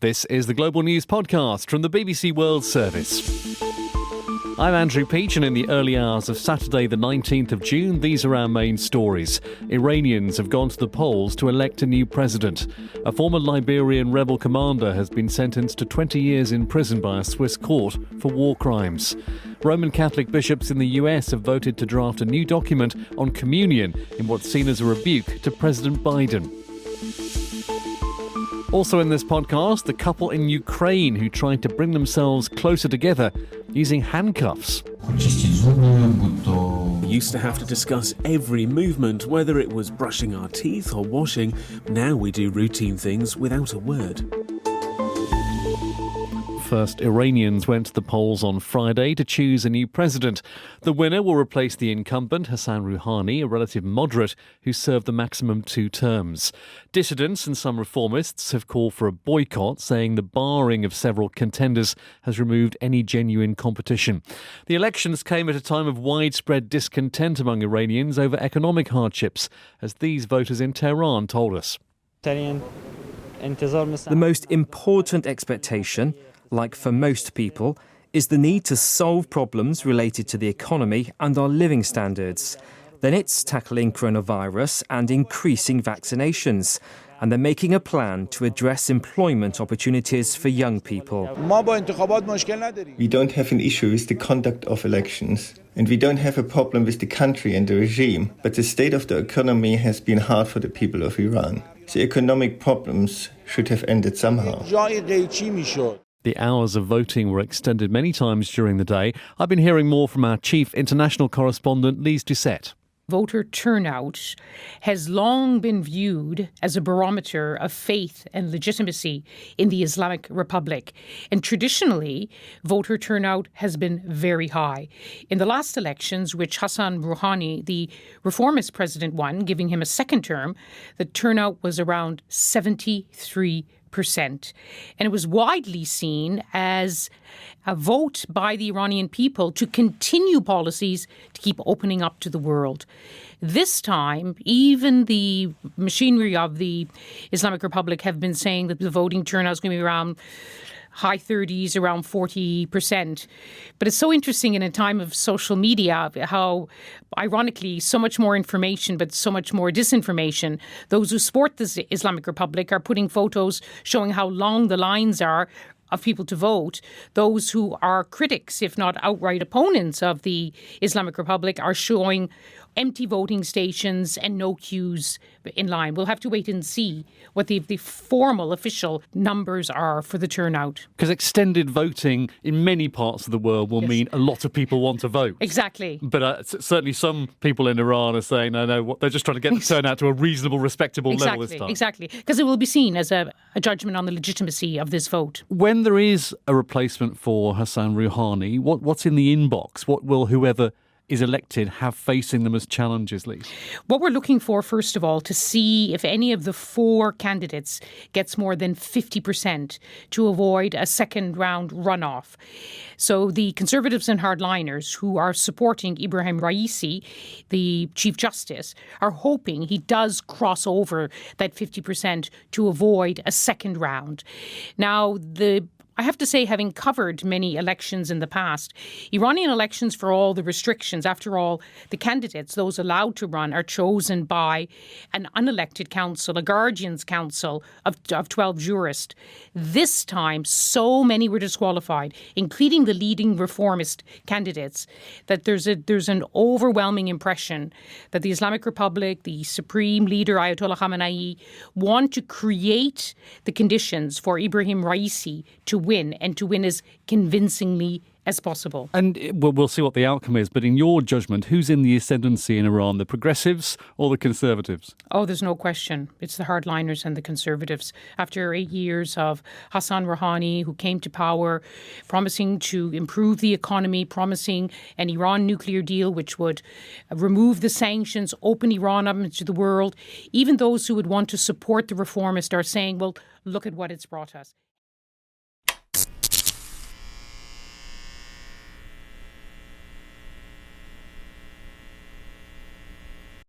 This is the Global News Podcast from the BBC World Service. I'm Andrew Peach, and in the early hours of Saturday the 19th of June, these are our main stories. Iranians have gone to the polls to elect a new president. A former Liberian rebel commander has been sentenced to 20 years in prison by a Swiss court for war crimes. Roman Catholic bishops in the US have voted to draft a new document on communion in what's seen as a rebuke to President Biden. Also in this podcast, the couple in Ukraine who tried to bring themselves closer together using handcuffs. We used to have to discuss every movement, whether it was brushing our teeth or washing. Now we do routine things without a word. First, Iranians went to the polls on Friday to choose a new president. The winner will replace the incumbent, Hassan Rouhani, a relative moderate who served the maximum 2 terms. Dissidents and some reformists have called for a boycott, saying the barring of several contenders has removed any genuine competition. The elections came at a time of widespread discontent among Iranians over economic hardships, as these voters in Tehran told us. The most important expectation, like for most people, is the need to solve problems related to the economy and our living standards. Then it's tackling coronavirus and increasing vaccinations. And they're making a plan to address employment opportunities for young people. We don't have an issue with the conduct of elections, and we don't have a problem with the country and the regime, but the state of the economy has been hard for the people of Iran. The economic problems should have ended somehow. The hours of voting were extended many times during the day. I've been hearing more from our chief international correspondent, Lise Doucette. Voter turnout has long been viewed as a barometer of faith and legitimacy in the Islamic Republic. And traditionally, voter turnout has been very high. In the last elections, which Hassan Rouhani, the reformist president, won, giving him a second term, the turnout was around 73%. And it was widely seen as a vote by the Iranian people to continue policies to keep opening up to the world. This time, even the machinery of the Islamic Republic have been saying that the voting turnout is going to be around high 30s, around 40%. But it's so interesting in a time of social media how, ironically, so much more information, but so much more disinformation. Those who support the Islamic Republic are putting photos showing how long the lines are of people to vote. Those who are critics, if not outright opponents of the Islamic Republic, are showing empty voting stations and no queues in line. We'll have to wait and see what the formal official numbers are for the turnout. Because extended voting in many parts of the world will mean a lot of people want to vote. Exactly. But certainly some people in Iran are saying, no, they're just trying to get the turnout to a reasonable, respectable level this time. Exactly, because it will be seen as a judgment on the legitimacy of this vote. When there is a replacement for Hassan Rouhani, what's in the inbox? What will whoever is elected have facing them as challenges, Lee? What we're looking for, first of all, to see if any of the 4 candidates gets more than 50% to avoid a second round runoff. So the Conservatives and hardliners who are supporting Ibrahim Raisi, the Chief Justice, are hoping he does cross over that 50% to avoid a second round. Now, I have to say, having covered many elections in the past, Iranian elections, for all the restrictions, after all, the candidates, those allowed to run, are chosen by an unelected council, a guardian's council of 12 jurists. This time, so many were disqualified, including the leading reformist candidates, that there's an overwhelming impression that the Islamic Republic, the supreme leader, Ayatollah Khamenei, want to create the conditions for Ibrahim Raisi to win, and to win as convincingly as possible. And we'll see what the outcome is, but in your judgment, who's in the ascendancy in Iran, the progressives or the conservatives? Oh, there's no question. It's the hardliners and the conservatives. After 8 years of Hassan Rouhani, who came to power, promising to improve the economy, promising an Iran nuclear deal which would remove the sanctions, open Iran up into the world, even those who would want to support the reformist are saying, well, look at what it's brought us.